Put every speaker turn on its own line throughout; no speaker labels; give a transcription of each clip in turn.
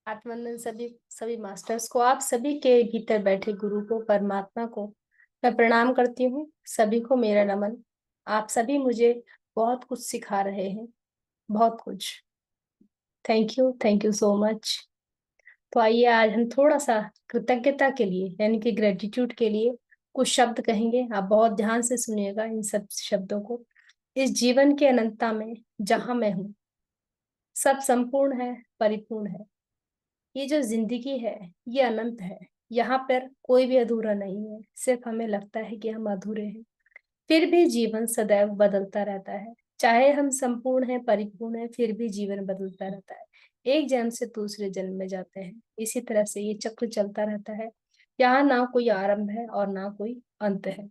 आत्मानंद सभी सभी मास्टर्स को, आप सभी के भीतर बैठे गुरु को, परमात्मा को मैं प्रणाम करती हूँ। सभी को मेरा नमन। आप सभी मुझे बहुत कुछ सिखा रहे हैं, बहुत कुछ। Thank you so much. तो आइए आज हम थोड़ा सा कृतज्ञता के लिए यानी कि ग्रेटिट्यूड के लिए कुछ शब्द कहेंगे। आप बहुत ध्यान से सुनिएगा इन सब शब्दों को। इस जीवन के अनंतता में जहां मैं हूँ, सब संपूर्ण है, परिपूर्ण है। ये जो जिंदगी है ये अनंत है। यहाँ पर कोई भी अधूरा नहीं है। सिर्फ हमें लगता है कि हम अधूरे हैं। फिर भी जीवन सदैव बदलता रहता है। चाहे हम संपूर्ण हैं, परिपूर्ण हैं, फिर भी जीवन बदलता रहता है। एक जन्म से दूसरे जन्म में जाते हैं, इसी तरह से ये चक्र चलता रहता है। यहाँ ना कोई आरंभ है और ना कोई अंत है।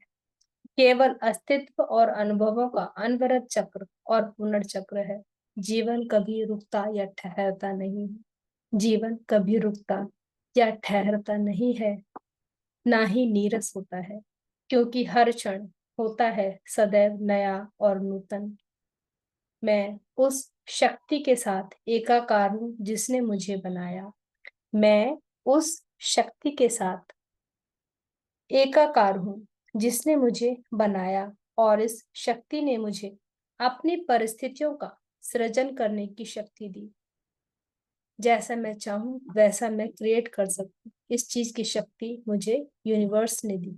केवल अस्तित्व और अनुभवों का अनवरत चक्र और पुनर्चक्र है। जीवन कभी रुकता या ठहरता नहीं है। जीवन कभी रुकता या ठहरता नहीं है, ना ही नीरस होता है, क्योंकि हर क्षण होता है सदैव नया और नूतन। मैं उस शक्ति के साथ एकाकार हूँ जिसने मुझे बनाया। मैं उस शक्ति के साथ एकाकार हूँ जिसने मुझे बनाया, और इस शक्ति ने मुझे अपनी परिस्थितियों का सृजन करने की शक्ति दी। जैसा मैं चाहूँ वैसा मैं क्रिएट कर सकती हूँ। इस चीज की शक्ति मुझे यूनिवर्स ने दी।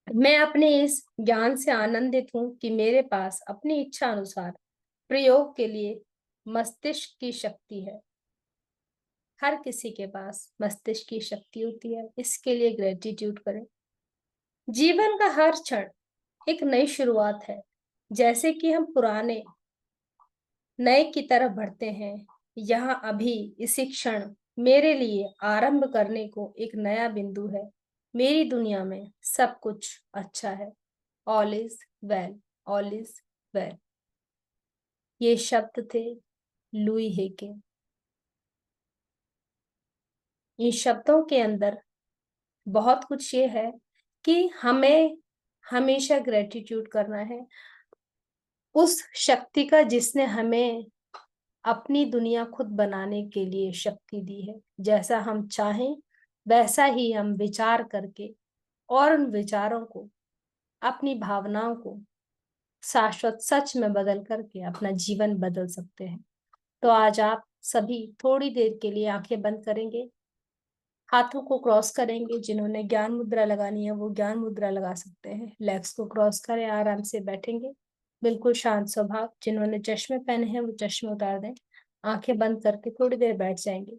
मैं अपने इस ज्ञान से आनंदित हूँ कि मेरे पास अपनी इच्छा अनुसार प्रयोग के लिए मस्तिष्क की शक्ति है। हर किसी के पास मस्तिष्क की शक्ति होती है, इसके लिए ग्रेटिट्यूड करें। जीवन का हर क्षण एक नई शुरुआत है। जैसे कि हम पुराने नए की तरफ बढ़ते हैं, यहाँ अभी इसी क्षण मेरे लिए आरंभ करने को एक नया बिंदु है। मेरी दुनिया में सब कुछ अच्छा है। All is well, all is well. ये शब्द थे लुई हे के। इन शब्दों के अंदर बहुत कुछ ये है कि हमें हमेशा ग्रेटिट्यूड करना है उस शक्ति का जिसने हमें अपनी दुनिया खुद बनाने के लिए शक्ति दी है। जैसा हम चाहें वैसा ही हम विचार करके और उन विचारों को, अपनी भावनाओं को शाश्वत सच में बदल करके अपना जीवन बदल सकते हैं। तो आज आप सभी थोड़ी देर के लिए आंखें बंद करेंगे, हाथों को क्रॉस करेंगे। जिन्होंने ज्ञान मुद्रा लगानी है वो ज्ञान मुद्रा लगा सकते हैं। लेग्स को क्रॉस करें, आराम से बैठेंगे, बिल्कुल शांत स्वभाव। जिन्होंने चश्मे पहने हैं वो चश्मे उतार दें। आंखें बंद करके थोड़ी देर बैठ जाएंगे।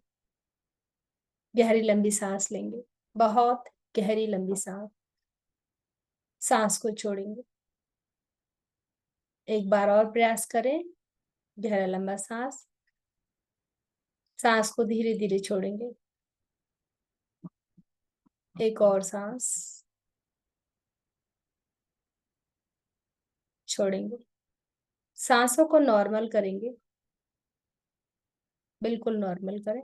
गहरी लंबी सांस लेंगे, बहुत गहरी लंबी सांस। सांस को छोड़ेंगे। एक बार और प्रयास करें। गहरा लंबा सांस। सांस को धीरे धीरे छोड़ेंगे। एक और सांस, छोड़ेंगे। सांसों को नॉर्मल करेंगे, बिल्कुल नॉर्मल करें।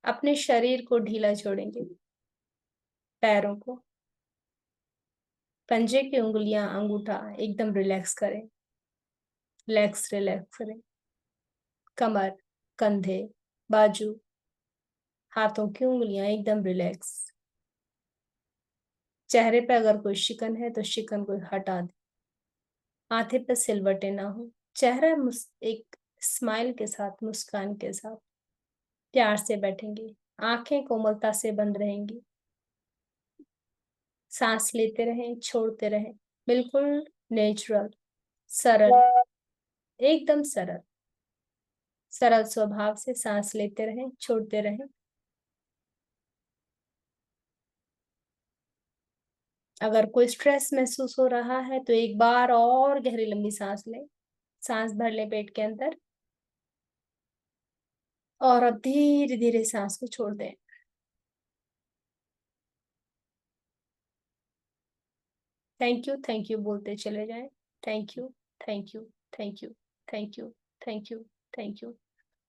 अपने शरीर को ढीला छोड़ेंगे। पैरों को, पंजे की उंगलियां, अंगूठा एकदम रिलैक्स करें। लेग्स रिलैक्स करें। कमर, कंधे, बाजू, हाथों की उंगलियां एकदम रिलैक्स। चेहरे पे अगर कोई शिकन है तो शिकन को हटा दे। माथे पे सिलवटे ना हो। चेहरा एक स्माइल के साथ, मुस्कान के साथ प्यार से बैठेंगे। आंखें कोमलता से बंद रहेंगी। सांस लेते रहें, छोड़ते रहें, बिल्कुल नेचुरल, सरल, एकदम सरल। सरल स्वभाव से सांस लेते रहें, छोड़ते रहें। अगर कोई स्ट्रेस महसूस हो रहा है तो एक बार और गहरी लंबी सांस लें। सांस भर लें पेट के अंदर, और अब धीरे धीरे सांस को छोड़ दें। थैंक यू बोलते चले जाएं। Thank you, thank you, thank you, thank you, thank you, thank you.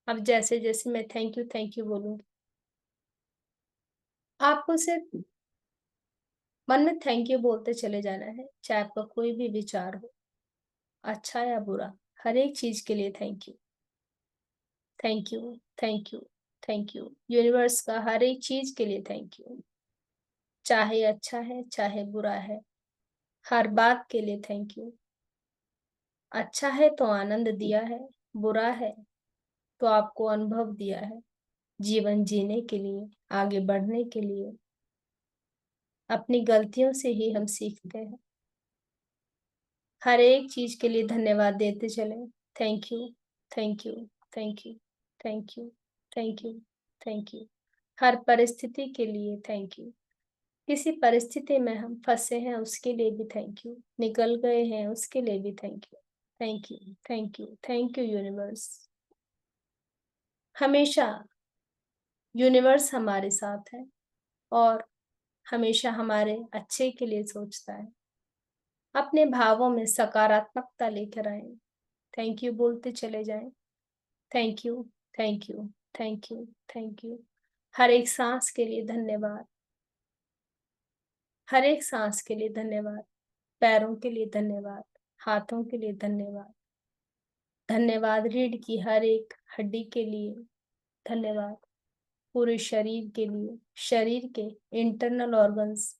अब जैसे जैसे मैं थैंक यू बोलूंगी, आपको सिर्फ मन में थैंक यू बोलते चले जाना है। चाहे आपका कोई भी विचार हो, अच्छा या बुरा, हर एक चीज के लिए thank you. Thank you, thank you, thank you. Universe का हर एक चीज के लिए थैंक यू। चाहे अच्छा है, चाहे बुरा है, हर बात के लिए थैंक यू। अच्छा है तो आनंद दिया है, बुरा है तो आपको अनुभव दिया है। जीवन जीने के लिए, आगे बढ़ने के लिए, अपनी गलतियों से ही हम सीखते हैं। हर एक चीज के लिए धन्यवाद देते चले। Thank you, thank you, thank you, thank you, thank you, thank you. हर परिस्थिति के लिए थैंक यू। किसी परिस्थिति में हम फंसे हैं उसके लिए भी थैंक यू, निकल गए हैं उसके लिए भी thank you. Thank you, thank you, thank you universe. हमेशा यूनिवर्स हमारे साथ है और हमेशा हमारे अच्छे के लिए सोचता है। अपने भावों में सकारात्मकता लेकर आए। थैंक यू बोलते चले जाएं। Thank you, thank you, thank you, thank you. हर एक सांस के लिए धन्यवाद। हर एक सांस के लिए धन्यवाद। पैरों के लिए धन्यवाद। हाथों के लिए धन्यवाद। धन्यवाद रीढ़ की हर एक हड्डी के लिए धन्यवाद। पूरे शरीर के लिए, शरीर के इंटरनल ऑर्गन्स,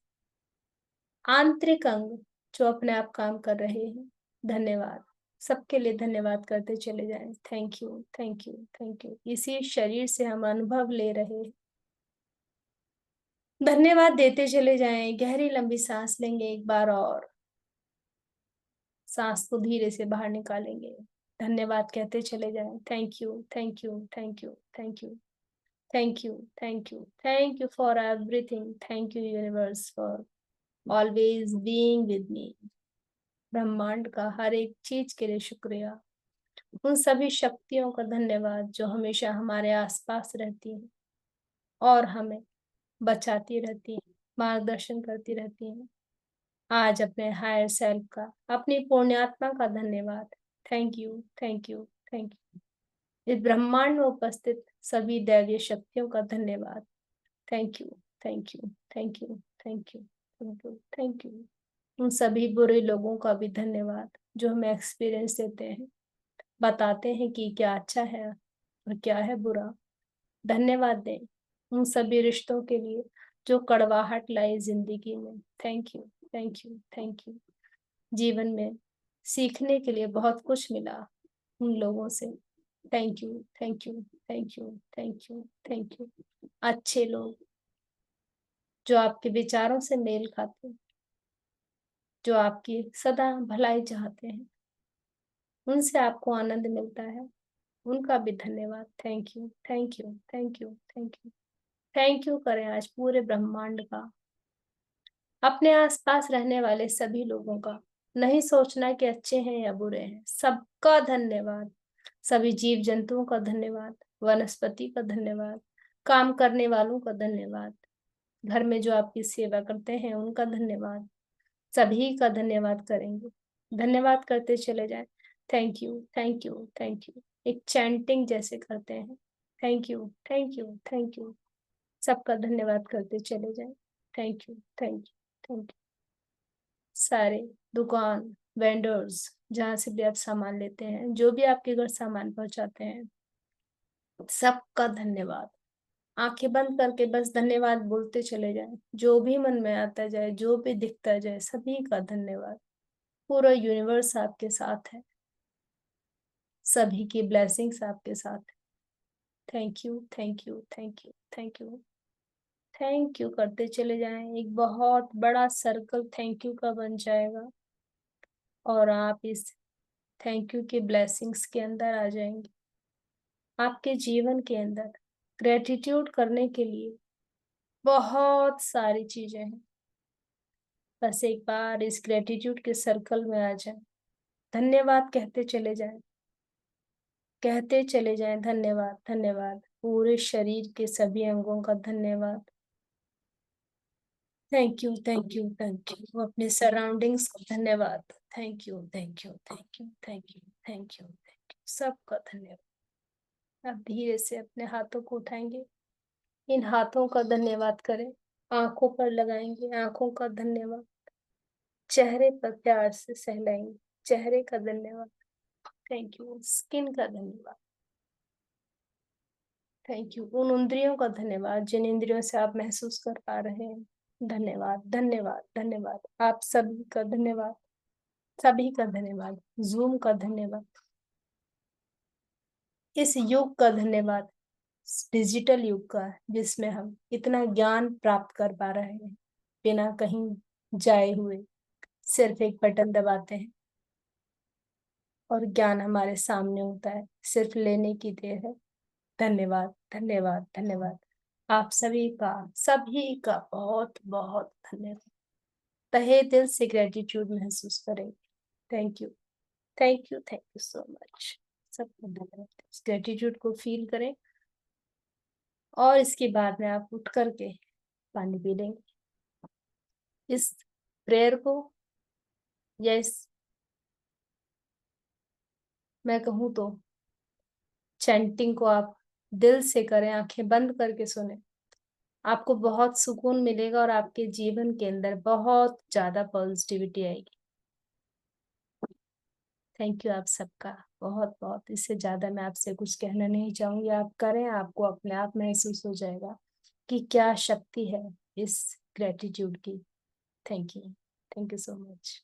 आंतरिक अंग जो अपने आप काम कर रहे हैं, धन्यवाद। सबके लिए धन्यवाद करते चले जाएं। Thank you, thank you, thank you. इसी शरीर से हम अनुभव ले रहे हैं। धन्यवाद देते चले जाएं। गहरी लंबी सांस लेंगे एक बार और सांस को धीरे से बाहर निकालेंगे। धन्यवाद कहते चले जाएं। Thank you, thank you, thank you, thank you, thank you, thank you, thank you for everything. Thank you universe for always being with me. ब्रह्मांड का हर एक चीज के लिए शुक्रिया। उन सभी शक्तियों का धन्यवाद जो हमेशा हमारे आसपास रहती हैं और हमें बचाती रहती हैं, मार्गदर्शन करती रहती हैं। आज अपने हायर सेल्फ का, अपनी पुण्यात्मा का धन्यवाद। Thank you, thank you, thank you. इस ब्रह्मांड में उपस्थित सभी दैवीय शक्तियों का धन्यवाद। Thank you, thank you, thank you, thank you, thank you, thank you. उन सभी बुरे लोगों का भी धन्यवाद जो हमें एक्सपीरियंस देते हैं, बताते हैं कि क्या अच्छा है और क्या है बुरा। धन्यवाद दें उन सभी रिश्तों के लिए जो कड़वाहट लाई जिंदगी में। Thank you, thank you, thank you. जीवन में सीखने के लिए बहुत कुछ मिला उन लोगों से। Thank you, thank you, thank you, thank you, thank you. अच्छे लोग जो आपके विचारों से मेल खाते हैं, जो आपकी सदा भलाई चाहते हैं, उनसे आपको आनंद मिलता है, उनका भी धन्यवाद। Thank you, thank you, thank you, thank you. Thank you करें आज पूरे ब्रह्मांड का, अपने आसपास रहने वाले सभी लोगों का। नहीं सोचना कि अच्छे हैं या बुरे हैं, सबका धन्यवाद। सभी जीव जंतुओं का धन्यवाद, वनस्पति का धन्यवाद, काम करने वालों का धन्यवाद, घर में जो आपकी सेवा करते हैं उनका धन्यवाद। सभी का धन्यवाद करेंगे। धन्यवाद करते चले जाएं। Thank you, thank you, thank you. एक चैंटिंग जैसे करते हैं। Thank you, thank you, thank you. सबका धन्यवाद करते चले जाएं। Thank you, thank you, thank you. सारे दुकान, वेंडर्स, जहाँ से भी आप सामान लेते हैं, जो भी आपके घर सामान पहुंचाते हैं, सबका धन्यवाद। आंखें बंद करके बस धन्यवाद बोलते चले जाएं। जो भी मन में आता जाए, जो भी दिखता जाए, सभी का धन्यवाद। पूरा यूनिवर्स आपके साथ है, सभी की ब्लेसिंग्स आपके साथ है। Thank you, thank you, thank you, thank you, thank you करते चले जाएं। एक बहुत बड़ा सर्कल थैंक यू का बन जाएगा और आप इस थैंक यू के ब्लेसिंग्स के अंदर आ जाएंगे। आपके जीवन के अंदर ग्रेटिट्यूड करने के लिए बहुत सारी चीजें हैं। बस एक बार इस ग्रेटिट्यूड के सर्कल में आ जाए, धन्यवाद कहते चले जाएं, कहते चले जाएं। धन्यवाद, धन्यवाद। पूरे शरीर के सभी अंगों का धन्यवाद। Thank you, thank you, thank you. अपने सराउंडिंग्स को धन्यवाद। Thank you, thank you, thank you, thank you, thank you, thank you. सबका धन्यवाद। आप धीरे से अपने हाथों को उठाएंगे, इन हाथों का धन्यवाद करें। आंखों पर लगाएंगे, आंखों का धन्यवाद। चेहरे पर प्यार से सहलाएंगे, चेहरे का धन्यवाद। Thank you. स्किन का धन्यवाद। Thank you. उन इंद्रियों का धन्यवाद जिन इंद्रियों से आप महसूस कर पा रहे हैं। धन्यवाद, धन्यवाद, धन्यवाद। आप सभी का धन्यवाद, सभी का धन्यवाद। जूम का धन्यवाद, इस युग का धन्यवाद, इस डिजिटल युग का, जिसमें हम इतना ज्ञान प्राप्त कर पा रहे हैं बिना कहीं जाए हुए। सिर्फ एक बटन दबाते हैं और ज्ञान हमारे सामने होता है, सिर्फ लेने की देर है। धन्यवाद, धन्यवाद, धन्यवाद। आप सभी का बहुत बहुत धन्यवाद। तहे दिल से ग्रेटिट्यूड महसूस करें। Thank you, thank you, thank you so much. सबको धन्यवाद। इस ग्रेटिट्यूड को फील करें और इसके बाद में आप उठ करके पानी पी लेंगे। इस प्रेयर को या इस, मैं कहूँ तो चैंटिंग को आप दिल से करें, आंखें बंद करके सुने। आपको बहुत सुकून मिलेगा और आपके जीवन के अंदर बहुत ज्यादा पॉजिटिविटी आएगी। थैंक यू आप सबका बहुत बहुत। इससे ज्यादा मैं आपसे कुछ कहना नहीं चाहूंगी। आप करें, आपको अपने आप महसूस हो जाएगा कि क्या शक्ति है इस ग्रेटिट्यूड की। Thank you, thank you so much.